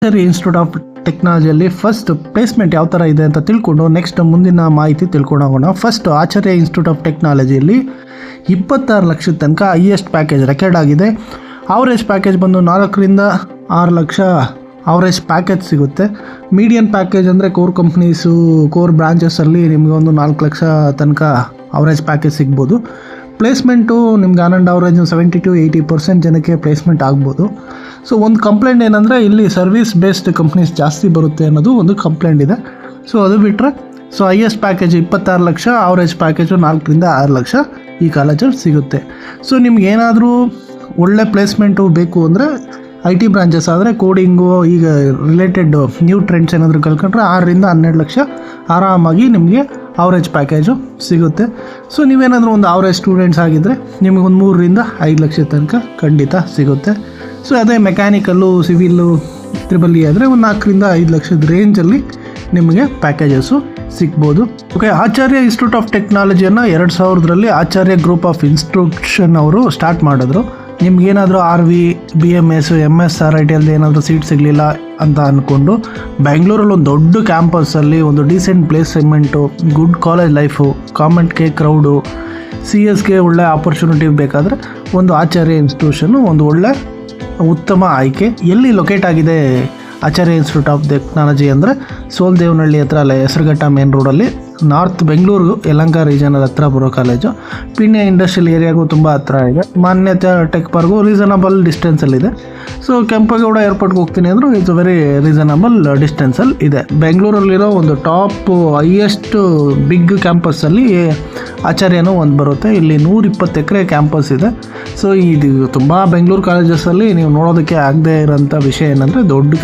Acharya Institute of ಟೆಕ್ನಾಲಜಿಯಲ್ಲಿ first placement ಯಾವ ಥರ ಇದೆ ಅಂತ ತಿಳ್ಕೊಂಡು ನೆಕ್ಸ್ಟ್ ಮುಂದಿನ ಮಾಹಿತಿ ತಿಳ್ಕೊಂಡೋಗೋಣ. ಫಸ್ಟ್ ಆಚಾರ್ಯ ಇನ್ಸ್ಟಿಟ್ಯೂಟ್ ಆಫ್ ಟೆಕ್ನಾಲಜಿಯಲ್ಲಿ 26 ಲಕ್ಷದ ತನಕ ಹೈಯೆಸ್ಟ್ ಪ್ಯಾಕೇಜ್ ರೆಕಾರ್ಡ್ ಆಗಿದೆ. ಅವರೇಜ್ ಪ್ಯಾಕೇಜ್ ಬಂದು 4 ರಿಂದ 6 ಲಕ್ಷ ಅವರೇಜ್ ಪ್ಯಾಕೇಜ್ ಸಿಗುತ್ತೆ. ಮೀಡಿಯನ್ ಪ್ಯಾಕೇಜ್ ಅಂದರೆ ಕೋರ್ ಕಂಪ್ನೀಸು ಕೋರ್ ಬ್ರಾಂಚಸಲ್ಲಿ ನಿಮಗೆ ಒಂದು 4 ಲಕ್ಷ ತನಕ ಅವರೇಜ್ ಪ್ಯಾಕೇಜ್ ಸಿಗ್ಬೋದು. ಪ್ಲೇಸ್ಮೆಂಟು ನಿಮ್ಗೆ ಆನ್ ಆ್ಯಂಡ್ ಅವರೇಜ್ 70 to 80% ಜನಕ್ಕೆ ಪ್ಲೇಸ್ಮೆಂಟ್ ಆಗ್ಬೋದು. ಸೊ ಒಂದು ಕಂಪ್ಲೇಂಟ್ ಏನಂದರೆ ಇಲ್ಲಿ ಸರ್ವಿಸ್ ಬೇಸ್ಡ್ ಕಂಪ್ನೀಸ್ ಜಾಸ್ತಿ ಬರುತ್ತೆ ಅನ್ನೋದು ಒಂದು ಕಂಪ್ಲೇಂಟ್ ಇದೆ. ಸೊ ಅದು ಬಿಟ್ಟರೆ highest package 26 lakh, average package 4 ರಿಂದ 6 ಲಕ್ಷ ಈ ಕಾಲೇಜಲ್ಲಿ ಸಿಗುತ್ತೆ. ಸೊ ನಿಮ್ಗೆ ಏನಾದರೂ ಒಳ್ಳೆ ಪ್ಲೇಸ್ಮೆಂಟು ಬೇಕು ಅಂದರೆ IT ಬ್ರಾಂಚಸ್ ಆದರೆ ಕೋಡಿಂಗು ಈಗ ರಿಲೇಟೆಡ್ ನ್ಯೂ ಟ್ರೆಂಡ್ಸ್ ಏನಾದರೂ ಕಲ್ಕೊಂಡ್ರೆ 6 ರಿಂದ 12 ಲಕ್ಷ ಆರಾಮಾಗಿ ನಿಮಗೆ ಅವರೇಜ್ ಪ್ಯಾಕೇಜು ಸಿಗುತ್ತೆ. ಸೊ ನೀವೇನಾದರೂ ಒಂದು ಅವರೇಜ್ ಸ್ಟೂಡೆಂಟ್ಸ್ ಆಗಿದ್ದರೆ ನಿಮಗೊಂದು 3 ರಿಂದ 5 ಲಕ್ಷ ತನಕ ಖಂಡಿತ ಸಿಗುತ್ತೆ. ಸೊ ಅದೇ ಮೆಕ್ಯಾನಿಕಲ್ಲು, ಸಿವಿಲ್ಲು, EEE ಆದರೆ ಒಂದು 4 ರಿಂದ 5 ಲಕ್ಷದ ರೇಂಜಲ್ಲಿ ನಿಮಗೆ ಪ್ಯಾಕೇಜಸ್ಸು ಸಿಗ್ಬೋದು. ಓಕೆ, ಆಚಾರ್ಯ ಇನ್ಸ್ಟಿಟ್ಯೂಟ್ ಆಫ್ ಟೆಕ್ನಾಲಜಿಯನ್ನು 2000ರಲ್ಲಿ ಆಚಾರ್ಯ ಗ್ರೂಪ್ ಆಫ್ ಇನ್ಸ್ಟಿಟ್ಯೂಷನ್ ಅವರು ಸ್ಟಾರ್ಟ್ ಮಾಡಿದ್ರು. ನಿಮ್ಗೇನಾದರೂ RV, BMS, MS, RITಯಲ್ಲಿ ಏನಾದರೂ ಸೀಟ್ ಸಿಗಲಿಲ್ಲ ಅಂತ ಅಂದ್ಕೊಂಡು ಬೆಂಗಳೂರಲ್ಲಿ ಒಂದು ದೊಡ್ಡ ಕ್ಯಾಂಪಸ್ಸಲ್ಲಿ ಒಂದು decent placement, good college life, ಕಾಮೆಂಟ್ಗೆ ಕ್ರೌಡು, CSಗೆ ಒಳ್ಳೆ ಆಪರ್ಚುನಿಟಿ ಬೇಕಾದರೆ ಒಂದು ಆಚಾರ್ಯ ಇನ್ಸ್ಟಿಟ್ಯೂಷನ್ನು ಒಂದು ಒಳ್ಳೆ ಉತ್ತಮ ಆಯ್ಕೆ. ಎಲ್ಲಿ ಲೊಕೇಟ್ ಆಗಿದೆ ಆಚಾರ್ಯ ಇನ್ಸ್ಟಿಟ್ಯೂಟ್ ಆಫ್ ಟೆಕ್ನಾಲಜಿ ಅಂದರೆ ಸೋಲ್ದೇವನಹಳ್ಳಿ ಹತ್ರ, ಅಲ್ಲ ಹೆಸರುಘಟ್ಟ ಮೇನ್ ರೋಡಲ್ಲಿ, ನಾರ್ತ್ ಬೆಂಗಳೂರು ಯಲಹಂಕ ರೀಜನಲ್ ಹತ್ರ ಬರೋ ಕಾಲೇಜು. ಪಿಣ್ಯ ಇಂಡಸ್ಟ್ರಿಯಲ್ ಏರಿಯಾಗೂ ತುಂಬ ಹತ್ರ ಇದೆ. ಮಾನ್ಯತೆ ಟೆಕ್ ಪಾರ್ಕು ರೀಸನಬಲ್ ಡಿಸ್ಟೆನ್ಸಲ್ಲಿದೆ. ಸೊ ಕೆಂಪೇಗೌಡ ಏರ್ಪೋರ್ಟ್ಗೆ ಹೋಗ್ತೀನಿ ಅಂದರೂ ಇಟ್ಸ್ ವೆರಿ ರೀಸನಬಲ್ ಡಿಸ್ಟೆನ್ಸಲ್ಲಿ ಇದೆ. ಬೆಂಗಳೂರಲ್ಲಿರೋ ಒಂದು ಟಾಪ್ ಹೈಯೆಸ್ಟ್ ಬಿಗ್ ಕ್ಯಾಂಪಸ್ಸಲ್ಲಿ ಆಚಾರ್ಯನೂ ಒಂದು ಬರುತ್ತೆ. ಇಲ್ಲಿ 120 ಎಕರೆ ಕ್ಯಾಂಪಸ್ ಇದೆ. ಸೊ ಇದು ತುಂಬ ಬೆಂಗಳೂರು ಕಾಲೇಜಸಲ್ಲಿ ನೀವು ನೋಡೋದಕ್ಕೆ ಆಗದೆ ಇರೋಂಥ ವಿಷಯ ಏನಂದರೆ ದೊಡ್ಡ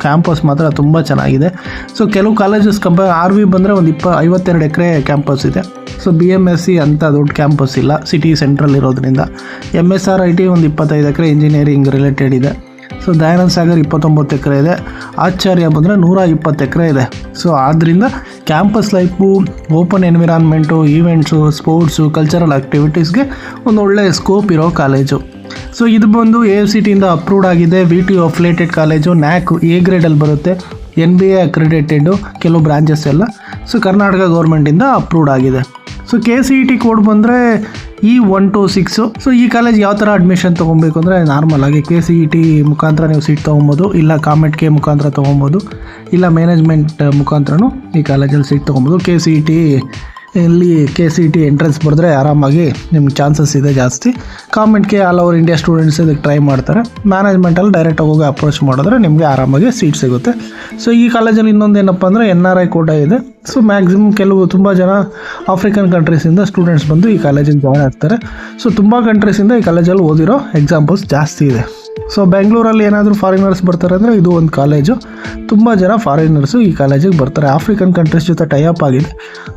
ಕ್ಯಾಂಪಸ್ ಮಾತ್ರ ತುಂಬ ಚೆನ್ನಾಗಿದೆ. ಸೊ ಕೆಲವು ಕಾಲೇಜಸ್ RV ಬಂದರೆ ಒಂದು 52 ಎಕರೆ ಕ್ಯಾಂಪಸ್ ಇದೆ. ಸೊ BMSC ಅಂತ ದೊಡ್ಡ ಕ್ಯಾಂಪಸ್ ಇಲ್ಲ, ಸಿಟಿ ಸೆಂಟ್ರಲ್ ಇರೋದ್ರಿಂದ. MSRIT ಒಂದು 25 ಎಕರೆ ಇಂಜಿನಿಯರಿಂಗ್ ರಿಲೇಟೆಡ್ ಇದೆ. ಸೊ ದಯಾನಂದ ಸಾಗರ್ 29 ಎಕರೆ ಇದೆ. ಆಚಾರ್ಯ ಬಂದರೆ 120 ಎಕರೆ ಇದೆ. ಸೊ ಆದ್ದರಿಂದ campus life, open environment, events, sports, cultural ಆ್ಯಕ್ಟಿವಿಟೀಸ್ಗೆ ಒಂದು ಒಳ್ಳೆ ಸ್ಕೋಪ್ ಇರೋ ಕಾಲೇಜು. ಸೊ ಇದು ಬಂದು AFCTಯಿಂದ ಅಪ್ರೂವ್ಡ್ ಆಗಿದೆ. VTU affiliated college, NAC A ಗ್ರೇಡಲ್ಲಿ ಬರುತ್ತೆ. NBA ಅಕ್ರಿಡೇಟೆಡು ಕೆಲವು ಬ್ರಾಂಚಸ್ ಎಲ್ಲ. ಸೊ ಕರ್ನಾಟಕ ಗೌರ್ಮೆಂಟಿಂದ ಅಪ್ರೂವ್ಡ್ ಆಗಿದೆ. ಸೊ KCET ಕೋಡ್ ಬಂದರೆ E126. ಸೊ ಈ ಕಾಲೇಜ್ ಯಾವ ಥರ ಅಡ್ಮಿಷನ್ ತೊಗೊಬೇಕು ಅಂದರೆ ನಾರ್ಮಲ್ ಆಗಿ KCET ಮುಖಾಂತರ ನೀವು ಸೀಟ್ ತೊಗೊಬೋದು, ಇಲ್ಲ ಕಾಮೆಂಟ್ಗೆ ಮುಖಾಂತರ ತೊಗೊಬೋದು, ಇಲ್ಲ ಮ್ಯಾನೇಜ್ಮೆಂಟ್ ಮುಖಾಂತರನೂ ಈ ಕಾಲೇಜಲ್ಲಿ ಸೀಟ್ ತೊಗೊಬೋದು. KCET ಎಂಟ್ರೆನ್ಸ್ ಬರೆದ್ರೆ ಆರಾಮಾಗಿ ನಿಮ್ಗೆ ಚಾನ್ಸಸ್ ಇದೆ ಜಾಸ್ತಿ. ಕಾಮೆಂಟ್ಗೆ ಆಲ್ ಓವರ್ ಇಂಡಿಯಾ ಸ್ಟೂಡೆಂಟ್ಸ್ ಇದಕ್ಕೆ ಟ್ರೈ ಮಾಡ್ತಾರೆ. ಮ್ಯಾನೇಜ್ಮೆಂಟಲ್ಲಿ ಡೈರೆಕ್ಟಾಗಿ ಹೋಗಿ ಅಪ್ರೋಚ್ ಮಾಡಿದ್ರೆ ನಿಮಗೆ ಆರಾಮಾಗಿ ಸೀಟ್ ಸಿಗುತ್ತೆ. ಸೊ ಈ ಕಾಲೇಜಲ್ಲಿ ಇನ್ನೊಂದೇನಪ್ಪ ಅಂದರೆ NRI ಕೋಟ ಇದೆ. ಸೊ ಮ್ಯಾಕ್ಸಿಮಮ್ ತುಂಬ ಜನ ಆಫ್ರಿಕನ್ ಕಂಟ್ರೀಸಿಂದ ಸ್ಟೂಡೆಂಟ್ಸ್ ಬಂದು ಈ ಕಾಲೇಜಿಗೆ ಜಾಯ್ನ್ ಆಗ್ತಾರೆ. ಸೊ ತುಂಬ ಕಂಟ್ರೀಸಿಂದ ಈ ಕಾಲೇಜಲ್ಲಿ ಓದಿರೋ ಎಕ್ಸಾಂಪಲ್ಸ್ ಜಾಸ್ತಿ ಇದೆ. ಸೊ ಬೆಂಗಳೂರಲ್ಲಿ ಏನಾದರೂ ಫಾರಿನರ್ಸ್ ಬರ್ತಾರೆ ಅಂದರೆ ಇದು ಒಂದು ಕಾಲೇಜು. ತುಂಬ ಜನ ಫಾರಿನರ್ಸು ಈ ಕಾಲೇಜಿಗೆ ಬರ್ತಾರೆ. ಆಫ್ರಿಕನ್ ಕಂಟ್ರೀಸ್ ಜೊತೆ ಟೈಅಪ್ ಆಗಿದೆ.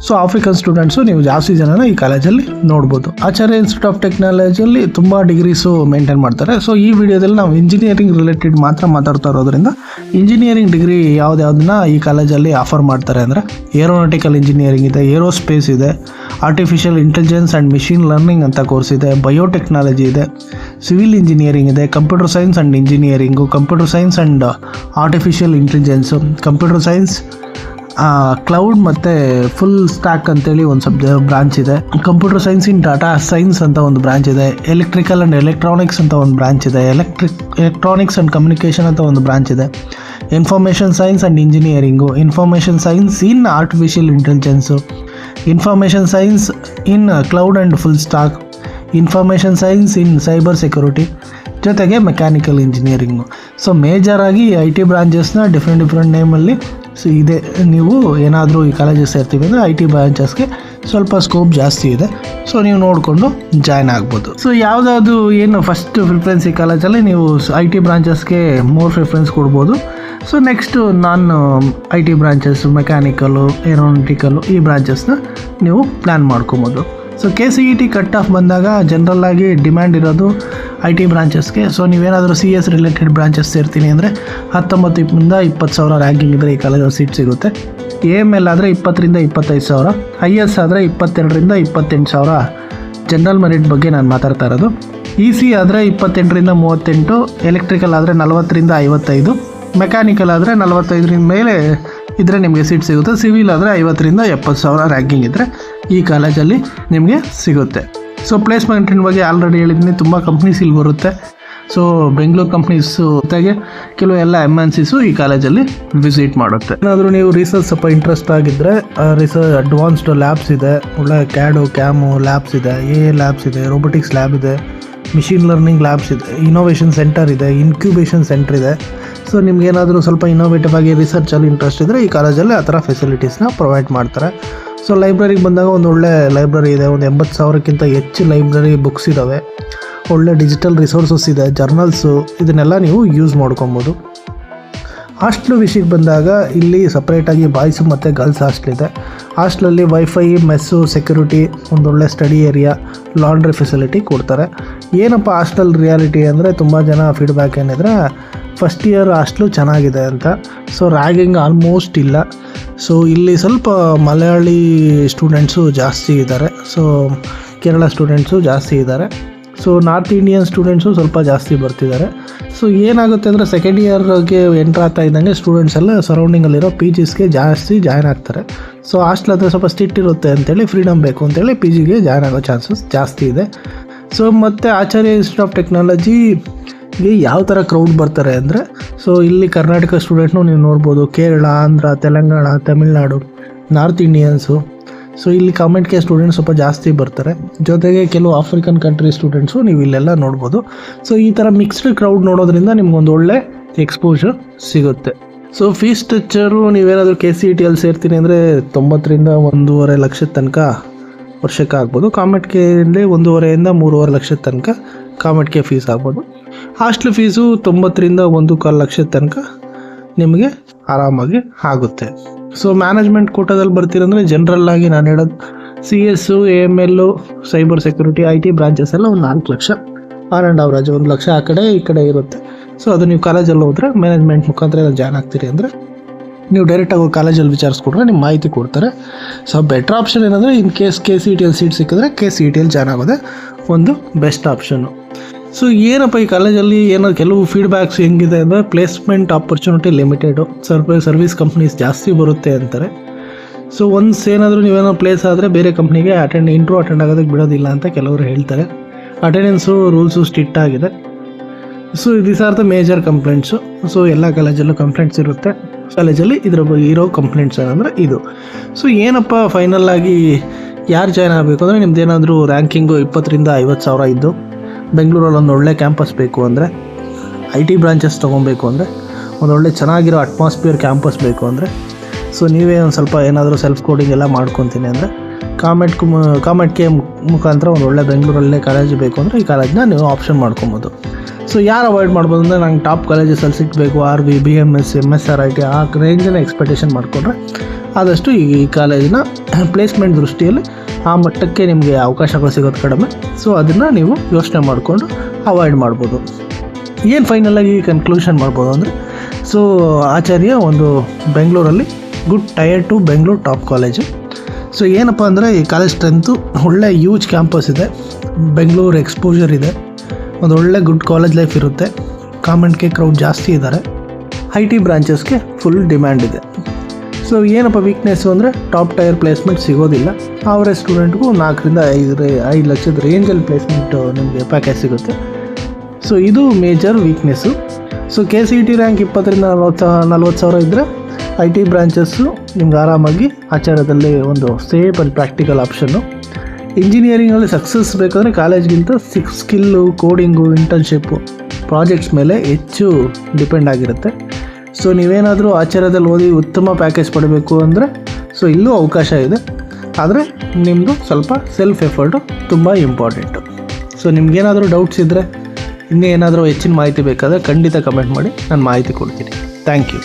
ಸೊ ಆಫ್ರಿಕನ್ ಸ್ಟೂಡೆಂಟ್ಸು ನೀವು ಜಾಸ್ತಿ ಜನನ ಈ ಕಾಲೇಜಲ್ಲಿ ನೋಡ್ಬೋದು. ಆಚಾರ್ಯ ಇನ್ಸ್ಟಿಟ್ಯೂಟ್ ಆಫ್ ಟೆಕ್ನಾಲಜಿಯಲ್ಲಿ ತುಂಬ ಡಿಗ್ರೀಸು ಮೇಂಟೈನ್ ಮಾಡ್ತಾರೆ. ಸೊ ಈ ವಿಡಿಯೋದಲ್ಲಿ ನಾವು ಇಂಜಿನಿಯರಿಂಗ್ ರಿಲೇಟೆಡ್ ಮಾತ್ರ ಮಾತಾಡ್ತಾ ಇರೋದ್ರಿಂದ ಇಂಜಿನಿಯರಿಂಗ್ ಡಿಗ್ರಿ ಯಾವುದ್ಯಾವುದನ್ನ ಈ ಕಾಲೇಜಲ್ಲಿ ಆಫರ್ ಮಾಡ್ತಾರೆ ಅಂದರೆ ಏರೋನಾಟಿಕಲ್ ಇಂಜಿನಿಯರಿಂಗ್ ಇದೆ, ಏರೋಸ್ಪೇಸ್ ಇದೆ, artificial intelligence and machine learning ಅಂತ ಕೋರ್ಸ್ ಇದೆ, ಬಯೋಟೆಕ್ನಾಲಜಿ ಇದೆ, ಸಿವಿಲ್ ಇಂಜಿನಿಯರಿಂಗ್ ಇದೆ, computer science and engineering, computer science and artificial intelligence, computer science cloud ಮತ್ತು ಫುಲ್ ಸ್ಟ್ಯಾಕ್ ಅಂತೇಳಿ ಒಂದು ಬ್ರಾಂಚ್ ಇದೆ. Computer science in data science ಅಂತ ಒಂದು ಬ್ರಾಂಚ್ ಇದೆ. ಎಲೆಕ್ಟ್ರಿಕಲ್ ಆ್ಯಂಡ್ ಎಲೆಕ್ಟ್ರಾನಿಕ್ಸ್ ಅಂತ ಒಂದು ಬ್ರಾಂಚ್ ಇದೆ. ಎಲೆಕ್ಟ್ರಾನಿಕ್ಸ್ ಆ್ಯಂಡ್ ಕಮ್ಯುನಿಕೇಷನ್ ಅಂತ ಒಂದು ಬ್ರಾಂಚ್ ಇದೆ. Information science and engineering, information science in artificial intelligence, information science in cloud and full stack, information science in cyber security, ಜೊತೆಗೆ ಮೆಕ್ಯಾನಿಕಲ್ ಇಂಜಿನಿಯರಿಂಗು. ಸೊ ಮೇಜರಾಗಿ IT ಬ್ರಾಂಚಸ್ನ different ನೇಮಲ್ಲಿ ಇದೆ. ನೀವು ಏನಾದರೂ ಈ ಕಾಲೇಜಸ್ ಸೇರ್ತೀವಿ ಅಂದರೆ IT ಬ್ರಾಂಚಸ್ಗೆ ಸ್ವಲ್ಪ ಸ್ಕೋಪ್ ಜಾಸ್ತಿ ಇದೆ. ಸೊ ನೀವು ನೋಡಿಕೊಂಡು ಜಾಯ್ನ್ ಆಗ್ಬೋದು. ಸೊ ಯಾವುದಾದ್ರು ಏನು ಫಸ್ಟ್ ಪ್ರಿಫರೆನ್ಸ್ ಈ ಕಾಲೇಜಲ್ಲಿ ನೀವು IT ಬ್ರಾಂಚಸ್ಗೆ ಮೋರ್ ಪ್ರಿಫರೆನ್ಸ್ ಕೊಡ್ಬೋದು. So next IT branches, mechanical, aeronautical ಈ ಬ್ರಾಂಚಸ್ನ ನೀವು ಪ್ಲ್ಯಾನ್ ಮಾಡ್ಕೊಬೋದು. ಸೊ KCET ಕಟ್ ಆಫ್ ಬಂದಾಗ ಜನರಲ್ಲಾಗಿ ಡಿಮ್ಯಾಂಡ್ ಇರೋದು IT ಬ್ರಾಂಚಸ್ಗೆ. ಸೊ ನೀವೇನಾದರೂ CS ರಿಲೇಟೆಡ್ ಬ್ರಾಂಚಸ್ ಸೇರ್ತೀನಿ ಅಂದರೆ 19ರಿಂದ 20,000 ರ್ಯಾಂಕಿಂಗ್ ಇದ್ದರೆ ಈ ಕಾಲೇಜಲ್ಲಿ ಸೀಟ್ ಸಿಗುತ್ತೆ. AML ಆದರೆ 20 ರಿಂದ 25,000, IS ಆದರೆ 22 ರಿಂದ 28,000 ಜನರಲ್ ಮೆರಿಟ್ ಬಗ್ಗೆ ನಾನು ಮಾತಾಡ್ತಾ ಇರೋದು. EC ಆದರೆ 28 ರಿಂದ 38, ಎಲೆಕ್ಟ್ರಿಕಲ್ ಆದರೆ 40 ರಿಂದ 55, ಮೆಕ್ಯಾನಿಕಲ್ ಆದರೆ 45ರಿಂದ ಮೇಲೆ ಇದ್ದರೆ ನಿಮಗೆ ಸೀಟ್ ಸಿಗುತ್ತೆ. ಸಿವಿಲ್ ಆದರೆ 50ರಿಂದ 70,000 ರ್ಯಾಂಕಿಂಗ್ ಇದ್ದರೆ ಈ ಕಾಲೇಜಲ್ಲಿ ನಿಮಗೆ ಸಿಗುತ್ತೆ. ಸೊ ಪ್ಲೇಸ್ಮೆಂಟಿನ ಬಗ್ಗೆ ಆಲ್ರೆಡಿ ಹೇಳಿದ್ದೀನಿ, ತುಂಬ ಕಂಪ್ನೀಸ್ ಇಲ್ಲಿ ಬರುತ್ತೆ. ಸೊ ಬೆಂಗಳೂರು ಕಂಪ್ನೀಸು ಜೊತೆಗೆ ಕೆಲವು ಎಲ್ಲ MNCಸು ಈ ಕಾಲೇಜಲ್ಲಿ ವಿಸಿಟ್ ಮಾಡುತ್ತೆ. ಏನಾದರೂ ನೀವು ರಿಸರ್ಚ್ ಸ್ವಲ್ಪ ಇಂಟ್ರೆಸ್ಟ್ ಆಗಿದ್ದರೆ ರಿಸರ್ಚ್ ಅಡ್ವಾನ್ಸ್ಡ್ ಲ್ಯಾಬ್ಸ್ ಇದೆ, ಒಳ್ಳೆ ಕ್ಯಾಡು ಕ್ಯಾಮು ಲ್ಯಾಬ್ಸ್ ಇದೆ, ಲ್ಯಾಬ್ಸ್ ಇದೆ, ರೋಬೋಟಿಕ್ಸ್ ಲ್ಯಾಬ್ ಇದೆ, ಮಿಷಿನ್ ಲರ್ನಿಂಗ್ ಲ್ಯಾಬ್ಸ್ ಇದೆ, ಇನೋವೇಷನ್ ಸೆಂಟರ್ ಇದೆ, ಇನ್ಕ್ಯುಬೇಷನ್ ಸೆಂಟರ್ ಇದೆ. ಸೊ ನಿಮ್ಗೇನಾದರೂ ಸ್ವಲ್ಪ ಇನೋವೇಟಿವ್ ಆಗಿ ರಿಸರ್ಚಲ್ಲಿ ಇಂಟ್ರೆಸ್ಟ್ ಇದ್ದರೆ ಈ ಕಾಲೇಜಲ್ಲಿ ಆ ಥರ ಫೆಸಿಲಿಟೀಸ್ನ ಪ್ರೊವೈಡ್ ಮಾಡ್ತಾರೆ. ಸೊ ಲೈಬ್ರರಿಗೆ ಬಂದಾಗ ಒಂದು ಒಳ್ಳೆ ಲೈಬ್ರರಿ ಇದೆ, ಒಂದು 80,000ಕ್ಕಿಂತ ಹೆಚ್ಚು ಲೈಬ್ರರಿ ಬುಕ್ಸ್ ಇದ್ದಾವೆ, ಒಳ್ಳೆ ಡಿಜಿಟಲ್ ರಿಸೋರ್ಸಸ್ ಇದೆ, ಜರ್ನಲ್ಸು, ಇದನ್ನೆಲ್ಲ ನೀವು ಯೂಸ್ ಮಾಡ್ಕೊಬೋದು. ಹಾಸ್ಟ್ಲು ವಿಷಯಕ್ಕೆ ಬಂದಾಗ ಇಲ್ಲಿ ಸಪ್ರೇಟಾಗಿ ಬಾಯ್ಸು ಮತ್ತು ಗರ್ಲ್ಸ್ ಹಾಸ್ಟ್ಲ್ ಇದೆ. ಹಾಸ್ಟ್ಲಲ್ಲಿ ವೈಫೈ, ಮೆಸ್ಸು, ಸೆಕ್ಯೂರಿಟಿ, ಒಂದೊಳ್ಳೆ ಸ್ಟಡಿ ಏರಿಯಾ, ಲಾಂಡ್ರಿ ಫೆಸಿಲಿಟಿ ಕೊಡ್ತಾರೆ. ಏನಪ್ಪ ಹಾಸ್ಟೆಲ್ ರಿಯಾಲಿಟಿ ಅಂದರೆ ತುಂಬ ಜನ ಫೀಡ್ಬ್ಯಾಕ್ ಏನಿದ್ರೆ ಫಸ್ಟ್ ಇಯರ್ ಹಾಸ್ಟ್ಲು ಚೆನ್ನಾಗಿದೆ ಅಂತ. ಸೊ ರ್ಯಾಗಿಂಗ್ ಆಲ್ಮೋಸ್ಟ್ ಇಲ್ಲ. ಸೊ ಇಲ್ಲಿ ಸ್ವಲ್ಪ ಮಲಯಾಳಿ ಸ್ಟೂಡೆಂಟ್ಸು ಜಾಸ್ತಿ ಇದ್ದಾರೆ, ಸೊ ಕೇರಳ ಸ್ಟೂಡೆಂಟ್ಸು ಜಾಸ್ತಿ ಇದ್ದಾರೆ. ಸೊ ನಾರ್ತ್ ಇಂಡಿಯನ್ ಸ್ಟೂಡೆಂಟ್ಸು ಸ್ವಲ್ಪ ಜಾಸ್ತಿ ಬರ್ತಿದ್ದಾರೆ. ಸೊ ಏನಾಗುತ್ತೆ ಅಂದರೆ ಸೆಕೆಂಡ್ ಇಯರ್ಗೆ ಎಂಟ್ರ್ ಆಗ್ತಾ ಇದ್ದಂಗೆ ಸ್ಟೂಡೆಂಟ್ಸ್ ಎಲ್ಲ ಸರೌಂಡಿಂಗಲ್ಲಿರೋ PGಸ್ಗೆ ಜಾಸ್ತಿ ಜಾಯ್ನ್ ಆಗ್ತಾರೆ. ಸೊ ಹಾಸ್ಟೆಲ್ ಅಂದರೆ ಸ್ವಲ್ಪ ಸ್ಟ್ರಿಕ್ಟ್ ಇರುತ್ತೆ ಅಂತೇಳಿ, ಫ್ರೀಡಮ್ ಬೇಕು ಅಂತೇಳಿ PGಗೆ ಜಾಯ್ನ್ ಆಗೋ ಚಾನ್ಸಸ್ ಜಾಸ್ತಿ ಇದೆ. ಸೊ ಮತ್ತು ಆಚಾರ್ಯ ಇನ್ಸ್ಟಿಟ್ಯೂಟ್ ಆಫ್ ಟೆಕ್ನಾಲಜಿಗೆ ಯಾವ ಥರ ಕ್ರೌಡ್ ಬರ್ತಾರೆ ಅಂದರೆ, ಸೊ ಇಲ್ಲಿ ಕರ್ನಾಟಕ ಸ್ಟೂಡೆಂಟ್ನು ನೀವು ನೋಡ್ಬೋದು, Kerala, Andhra, Telangana, Tamil Nadu, north Indians. So ಇಲ್ಲಿ ಕಾಮೆಂಟ್ಗೆ ಸ್ಟೂಡೆಂಟ್ಸ್ ಸ್ವಲ್ಪ ಜಾಸ್ತಿ ಬರ್ತಾರೆ. ಜೊತೆಗೆ ಕೆಲವು ಆಫ್ರಿಕನ್ ಕಂಟ್ರಿ ಸ್ಟೂಡೆಂಟ್ಸು ನೀವು ಇಲ್ಲೆಲ್ಲ ನೋಡ್ಬೋದು. ಸೊ ಈ ಥರ ಮಿಕ್ಸ್ಡ್ ಕ್ರೌಡ್ ನೋಡೋದ್ರಿಂದ ನಿಮ್ಗೊಂದು ಒಳ್ಳೆ ಎಕ್ಸ್ಪೋಜರ್ ಸಿಗುತ್ತೆ. ಸೊ ಫೀಸ್ ಸ್ಟ್ರಕ್ಚರು ನೀವೇನಾದರೂ KCETಯಲ್ಲಿ ಸೇರ್ತೀನಿ ಅಂದರೆ 90ರಿಂದ 1.5 ಲಕ್ಷದ ತನಕ ವರ್ಷಕ್ಕೆ ಆಗ್ಬೋದು. ಕಾಮೆಟ್ಗೆ 1.5ರಿಂದ 3.5 ಲಕ್ಷದ ತನಕ ಕಾಮೆಟ್ಗೆ ಫೀಸ್ ಆಗ್ಬೋದು. ಹಾಸ್ಟೆಲ್ ಫೀಸು 90ರಿಂದ 1.25 ಲಕ್ಷದ ತನಕ ನಿಮಗೆ ಆರಾಮಾಗಿ ಆಗುತ್ತೆ. ಸೊ ಮ್ಯಾನೇಜ್ಮೆಂಟ್ ಕೋಟಾದಲ್ಲಿ ಬರ್ತೀರಂದರೆ ಜನರಲ್ಲಾಗಿ ನಾನು ಹೇಳೋದು CS, AML, cyber security, IT branches ಎಲ್ಲ ಒಂದು 4 lakh, or and average 1 lakh ಆ ಕಡೆ ಈ ಕಡೆ ಇರುತ್ತೆ. ಸೊ ಅದು ನೀವು ಕಾಲೇಜಲ್ಲಿ ಹೋದರೆ ಮ್ಯಾನೇಜ್ಮೆಂಟ್ ಮುಖಾಂತರ ಜಾಯ್ನ್ ಆಗ್ತೀರಿ ಅಂದರೆ ನೀವು ಡೈರೆಕ್ಟಾಗಿ ಹೋಗಿ ಕಾಲೇಜಲ್ಲಿ ವಿಚಾರಿಸ್ಕೊಟ್ರೆ ನಿಮ್ಮ ಮಾಹಿತಿ ಕೊಡ್ತಾರೆ. ಸೊ ಬೆಟರ್ ಆಪ್ಷನ್ ಏನಂದರೆ ಇನ್ ಕೇಸ್ KCETಯಲ್ಲಿ ಸೀಟ್ ಸಿಕ್ಕಿದ್ರೆ KCETಯಲ್ಲಿ ಜಾಯ್ನ್ ಆಗೋದೇ ಒಂದು ಬೆಸ್ಟ್ ಆಪ್ಷನ್ನು. ಸೊ ಏನಪ್ಪ ಈ ಕಾಲೇಜಲ್ಲಿ ಏನೋ ಕೆಲವು ಫೀಡ್ಬ್ಯಾಕ್ಸ್ ಹೆಂಗಿದೆ ಅಂದರೆ placement opportunity limited, service companies ಜಾಸ್ತಿ ಬರುತ್ತೆ ಅಂತಾರೆ. ಸೊ ಒನ್ಸ್ ಏನಾದರೂ ನೀವೇನೋ ಪ್ಲೇಸ್ ಆದರೆ ಬೇರೆ ಕಂಪ್ನಿಗೆ ಅಟೆಂಡ್ ಆಗೋದಕ್ಕೆ ಬಿಡೋದಿಲ್ಲ ಅಂತ ಕೆಲವರು ಹೇಳ್ತಾರೆ. ಅಟೆಂಡೆನ್ಸು ರೂಲ್ಸು ಸ್ಟ್ರಿಕ್ಟ್ ಆಗಿದೆ. So these are the major complaints. So ಎಲ್ಲ ಕಾಲೇಜಲ್ಲೂ ಕಂಪ್ಲೇಂಟ್ಸ್ ಇರುತ್ತೆ. ಕಾಲೇಜಲ್ಲಿ ಇದ್ರ ಬಗ್ಗೆ ಇರೋ ಕಂಪ್ಲೇಂಟ್ಸ್ ಏನಂದರೆ ಇದು. ಸೊ ಏನಪ್ಪ ಫೈನಲ್ ಆಗಿ ಯಾರು ಜಾಯ್ನ್ ಆಗಬೇಕು ಅಂದರೆ ನಿಮ್ದೇನಾದರೂ ರ್ಯಾಂಕಿಂಗು 20ರಿಂದ 50,000 ಇದ್ದು ಬೆಂಗಳೂರಲ್ಲಿ ಒಂದು ಒಳ್ಳೆ ಕ್ಯಾಂಪಸ್ ಬೇಕು ಅಂದರೆ, IT ಬ್ರಾಂಚಸ್ ತೊಗೊಬೇಕು ಅಂದರೆ, ಒಂದೊಳ್ಳೆ ಚೆನ್ನಾಗಿರೋ ಅಟ್ಮಾಸ್ಫಿಯರ್ ಕ್ಯಾಂಪಸ್ ಬೇಕು ಅಂದರೆ, ಸೊ ನೀವೇ ಒಂದು ಸ್ವಲ್ಪ ಏನಾದರೂ ಸೆಲ್ಫ್ ಕೋಡಿಂಗ್ ಎಲ್ಲ ಮಾಡ್ಕೊತೀನಿ ಅಂದರೆ ಕಾಮೆಟ್ಗೆ ಮುಖಾಂತರ ಒಂದು ಒಳ್ಳೆ ಬೆಂಗಳೂರಲ್ಲೇ ಕಾಲೇಜ್ ಬೇಕು ಅಂದರೆ ಈ ಕಾಲೇಜನ್ನ ನೀವು ಆಪ್ಷನ್ ಮಾಡ್ಕೊಬೋದು. ಸೊ ಯಾರು ಅವಾಯ್ಡ್ ಮಾಡ್ಬೋದು ಅಂದರೆ ನಂಗೆ ಟಾಪ್ ಕಾಲೇಜಸಲ್ಲಿ ಸಿಗಬೇಕು, RV, BMS, MSRIT ಆ ರೇಂಜಿನ ಎಕ್ಸ್ಪೆಕ್ಟೇಷನ್ ಮಾಡಿಕೊಂಡ್ರೆ ಆದಷ್ಟು ಈ ಕಾಲೇಜಿನ ಪ್ಲೇಸ್ಮೆಂಟ್ ದೃಷ್ಟಿಯಲ್ಲಿ ಆ ಮಟ್ಟಕ್ಕೆ ನಿಮಗೆ ಅವಕಾಶಗಳು ಸಿಗೋದು ಕಡಿಮೆ. ಸೊ ಅದನ್ನು ನೀವು ಯೋಚನೆ ಮಾಡಿಕೊಂಡು ಅವಾಯ್ಡ್ ಮಾಡ್ಬೋದು. ಏನು ಫೈನಲಾಗಿ ಕನ್ಕ್ಲೂಷನ್ ಮಾಡ್ಬೋದು ಅಂದರೆ, ಸೊ ಆಚಾರ್ಯ ಒಂದು ಬೆಂಗಳೂರಲ್ಲಿ good tyre to Bengaluru top college. So ಏನಪ್ಪ ಅಂದರೆ ಈ ಕಾಲೇಜ್ ಸ್ಟ್ರೆಂತು ಒಳ್ಳೆ ಯೂಜ್ ಕ್ಯಾಂಪಸ್ ಇದೆ, ಬೆಂಗಳೂರು ಎಕ್ಸ್ಪೋಜರ್ ಇದೆ, ಒಂದು ಒಳ್ಳೆ ಗುಡ್ ಕಾಲೇಜ್ ಲೈಫ್ ಇರುತ್ತೆ, ಕಾಮೆಂಟ್ಗೆ ಕ್ರೌಡ್ ಜಾಸ್ತಿ ಇದ್ದಾರೆ, IT ಬ್ರಾಂಚಸ್ಗೆ ಫುಲ್ ಡಿಮ್ಯಾಂಡ್ ಇದೆ. ಸೊ ಏನಪ್ಪ ವೀಕ್ನೆಸ್ಸು ಅಂದರೆ ಟಾಪ್ ಟೈರ್ ಪ್ಲೇಸ್ಮೆಂಟ್ ಸಿಗೋದಿಲ್ಲ. ಅವರೇ ಸ್ಟೂಡೆಂಟ್ಗೂ 4ರಿಂದ 5 ಲಕ್ಷದ ರೇಂಜಲ್ಲಿ ಪ್ಲೇಸ್ಮೆಂಟ್ ನಿಮಗೆ ಪ್ಯಾಕೇಜ್ ಸಿಗುತ್ತೆ. ಸೊ ಇದು major weakness. So KCET rank 20ರಿಂದ 40,000 ಇದ್ದರೆ IT ಬ್ರಾಂಚಸ್ಸು ನಿಮ್ಗೆ ಆರಾಮಾಗಿ ಆಚಾರ್ಯದಲ್ಲಿ ಒಂದು ಸೇಫ್ ಆ್ಯಂಡ್ ಪ್ರಾಕ್ಟಿಕಲ್ ಆಪ್ಷನ್ನು. ಇಂಜಿನಿಯರಿಂಗಲ್ಲಿ ಸಕ್ಸಸ್ ಬೇಕಾದರೆ ಕಾಲೇಜ್ಗಿಂತ ಸ್ಕಿಲ್ಲು, ಕೋಡಿಂಗು, ಇಂಟರ್ನ್ಶಿಪ್ಪು, ಪ್ರಾಜೆಕ್ಟ್ಸ್ ಮೇಲೆ ಹೆಚ್ಚು ಡಿಪೆಂಡ್ ಆಗಿರುತ್ತೆ. ಸೊ ನೀವೇನಾದರೂ ಆಚಾರ್ಯದಲ್ಲಿ ಓದಿ ಉತ್ತಮ ಪ್ಯಾಕೇಜ್ ಪಡಬೇಕು ಅಂದರೆ ಸೊ ಇಲ್ಲೂ ಅವಕಾಶ ಇದೆ. ಆದರೆ ನಿಮ್ಮದು ಸ್ವಲ್ಪ ಸೆಲ್ಫ್ ಎಫರ್ಟು ತುಂಬ ಇಂಪಾರ್ಟೆಂಟು. ಸೊ ನಿಮ್ಗೇನಾದರೂ ಡೌಟ್ಸ್ ಇದ್ದರೆ, ಇನ್ನೂ ಏನಾದರೂ ಹೆಚ್ಚಿನ ಮಾಹಿತಿ ಬೇಕಾದರೆ ಖಂಡಿತ ಕಮೆಂಟ್ ಮಾಡಿ, ನಾನು ಮಾಹಿತಿ ಕೊಡ್ತೀನಿ. Thank you.